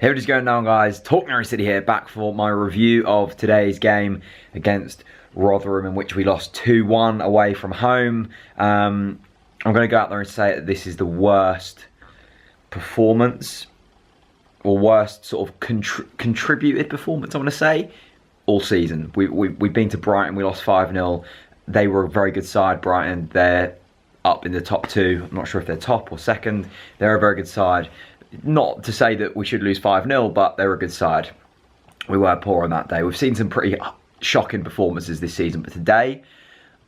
Hey, what is going on, guys? TalkNorwichCity here, back for my review of today's game against Rotherham, in which we lost 2-1 away from home. I'm going to go out there and say that this is the worst performance, or worst sort of contributed performance, I want to say, all season. We've been to Brighton, we lost 5-0. They were a very good side, Brighton. They're up in the top two. I'm not sure if they're top or second. They're a very good side. Not to say that we should lose 5-0, but they're a good side. We were poor on that day. We've seen some pretty shocking performances this season, but today,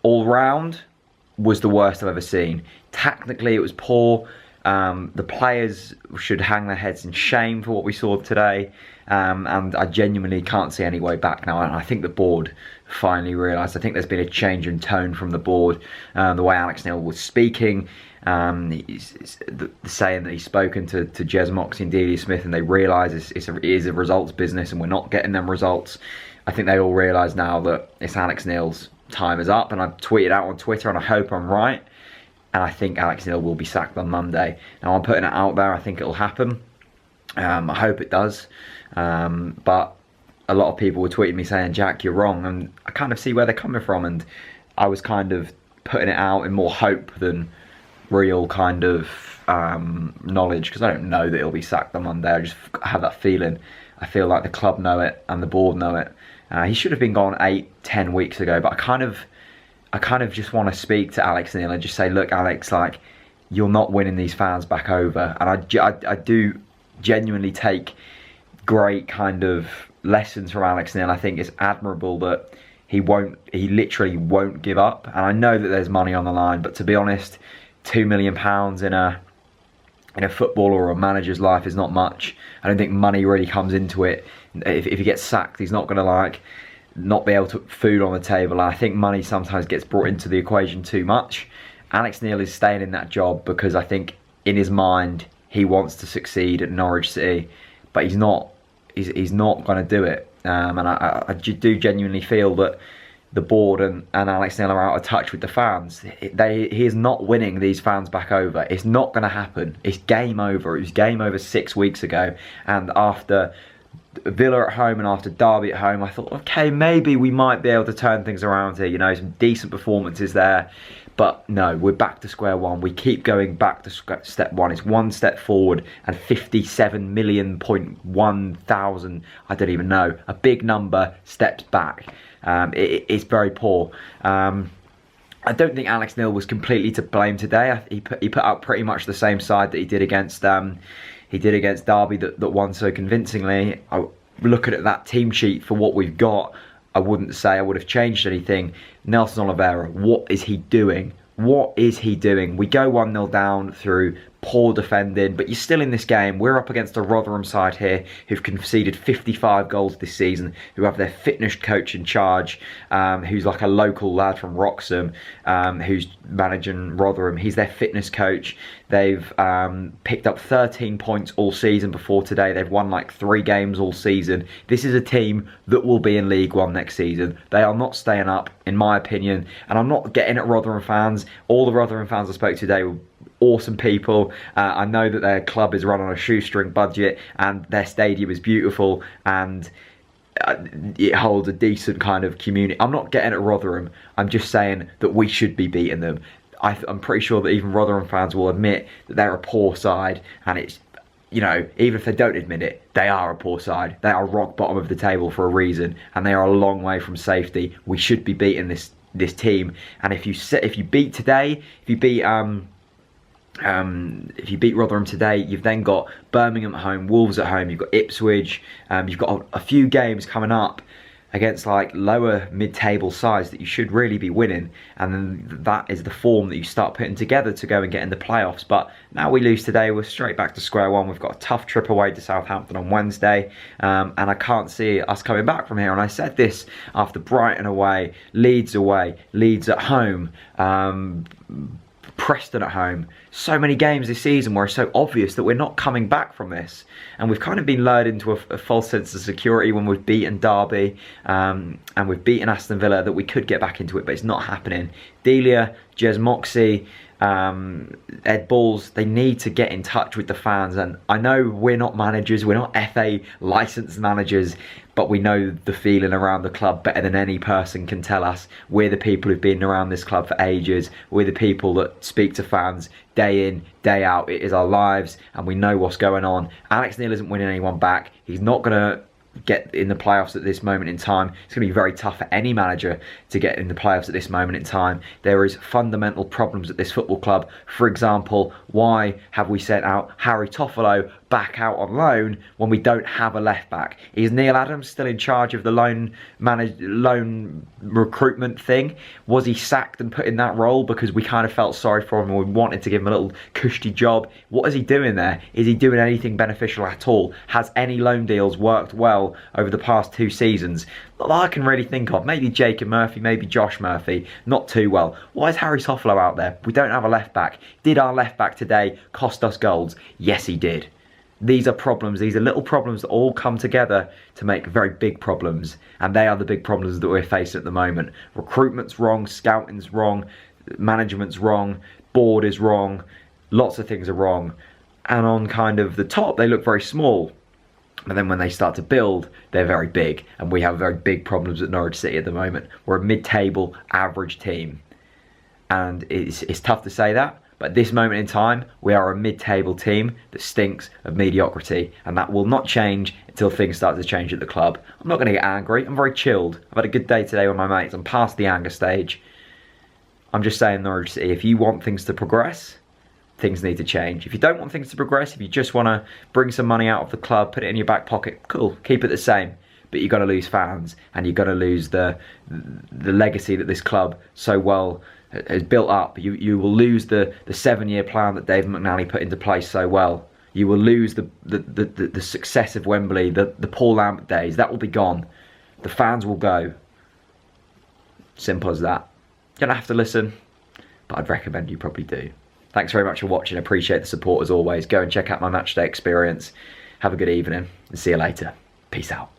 all round, was the worst I've ever seen. Tactically, it was poor. The players should hang their heads in shame for what we saw today. And I genuinely can't see any way back now. And I think the board finally realised. I think there's been a change in tone from the board. The way Alex Neil was speaking. He's saying that he's spoken to Jez Moxey and Delia Smith, and they realise it is a results business and we're not getting them results. I think they all realise now that it's Alex Neil's time is up, and I've tweeted out on Twitter, and I hope I'm right, and I think Alex Neil will be sacked on Monday. Now, I'm putting it out there, I think it'll happen. I hope it does, but a lot of people were tweeting me saying, Jack, you're wrong, and I kind of see where they're coming from, and I was kind of putting it out in more hope than real kind of knowledge, because I don't know that he'll be sacked on Monday. I just have that feeling. I feel like the club know it and the board know it. He should have been gone 8-10 weeks ago, but I kind of just want to speak to Alex Neil and just say, look, Alex, like, you're not winning these fans back over. And I do genuinely take great kind of lessons from Alex Neil. I think it's admirable that he literally won't give up. And I know that there's money on the line, but to be honest, £2 million in a footballer or a manager's life is not much. I don't think money really comes into it. If he gets sacked, he's not going to not be able to put food on the table. And I think money sometimes gets brought into the equation too much. Alex Neil is staying in that job because I think in his mind he wants to succeed at Norwich City, but he's not. He's not going to do it. And I do genuinely feel that the board and Alex Neil are out of touch with the fans. He is not winning these fans back over. It's not going to happen. It's game over. It was game over 6 weeks ago. And after Villa at home and after Derby at home, I thought, okay, maybe we might be able to turn things around here. You know, some decent performances there. But no, we're back to square one. We keep going back to step one. It's one step forward and 57 million point 1,000, I don't even know, a big number, steps back. It's very poor. I don't think Alex Neil was completely to blame today. He put out pretty much the same side that he did against Derby that won so convincingly. Looking at that team sheet for what we've got, I wouldn't say I would have changed anything. Nelson Oliveira, what is he doing? What is he doing? We go 1-0 down through poor defending, but you're still in this game. We're up against a Rotherham side here who've conceded 55 goals this season, who have their fitness coach in charge, who's like a local lad from Wroxham, who's managing Rotherham. He's their fitness coach. They've picked up 13 points all season before today. They've won like 3 games all season. This is a team that will be in League One next season. They are not staying up, in my opinion, and I'm not getting at Rotherham fans. All the Rotherham fans I spoke to today were awesome people. I know that their club is run on a shoestring budget and their stadium is beautiful and it holds a decent kind of community. I'm not getting at Rotherham. I'm just saying that we should be beating them. I'm pretty sure that even Rotherham fans will admit that they're a poor side, and it's, you know, even if they don't admit it, they are a poor side. They are rock bottom of the table for a reason, and they are a long way from safety. We should be beating this team. And if you beat today, if you beat Rotherham today, you've then got Birmingham at home, Wolves at home, you've got Ipswich, you've got a few games coming up against like lower mid-table sides that you should really be winning, and then that is the form that you start putting together to go and get in the playoffs. But now we lose today, we're straight back to square one. We've got a tough trip away to Southampton on Wednesday, and I can't see us coming back from here. And I said this after Brighton away, Leeds away, Leeds at home, Preston at home. So many games this season where it's so obvious that we're not coming back from this, and we've kind of been lured into a false sense of security when we've beaten Derby and we've beaten Aston Villa, that we could get back into it, but it's not happening. Delia, Jez Moxey, Ed Balls, they need to get in touch with the fans. And I know we're not managers, we're not FA licensed managers, but we know the feeling around the club better than any person can tell us. We're the people who've been around this club for ages. We're the people that speak to fans day in, day out. It is our lives, and we know what's going on. Alex Neil isn't winning anyone back. He's not going to get in the playoffs at this moment in time. It's going to be very tough for any manager to get in the playoffs at this moment in time. There is fundamental problems at this football club. For example, why have we sent out Harry Toffolo back out on loan when we don't have a left back? Is Neil Adams still in charge of the loan recruitment thing? Was he sacked and put in that role because we kind of felt sorry for him and we wanted to give him a little cushy job? What is he doing there? Is he doing anything beneficial at all? Has any loan deals worked well over the past 2 seasons? Not that I can really think of. Maybe Jacob Murphy, maybe Josh Murphy. Not too well. Why is Harry Toffolo out there? We don't have a left back. Did our left back today cost us goals? Yes, he did. These are problems. These are little problems that all come together to make very big problems. And they are the big problems that we're facing at the moment. Recruitment's wrong. Scouting's wrong. Management's wrong. Board is wrong. Lots of things are wrong. And on kind of the top, they look very small. But then when they start to build, they're very big. And we have very big problems at Norwich City at the moment. We're a mid-table, average team. And it's tough to say that. But at this moment in time, we are a mid-table team that stinks of mediocrity. And that will not change until things start to change at the club. I'm not going to get angry. I'm very chilled. I've had a good day today with my mates. I'm past the anger stage. I'm just saying, Norwich City, if you want things to progress, things need to change. If you don't want things to progress, if you just want to bring some money out of the club, put it in your back pocket, cool, keep it the same. But you've got to lose fans, and you've got to lose the legacy that this club so well has built up. You will lose the 7-year plan that Dave McNally put into place so well. You will lose the success of Wembley, the Paul Lambert days. That will be gone. The fans will go. Simple as that. You don't have to listen, but I'd recommend you probably do. Thanks very much for watching. Appreciate the support as always. Go and check out my matchday experience. Have a good evening and see you later. Peace out.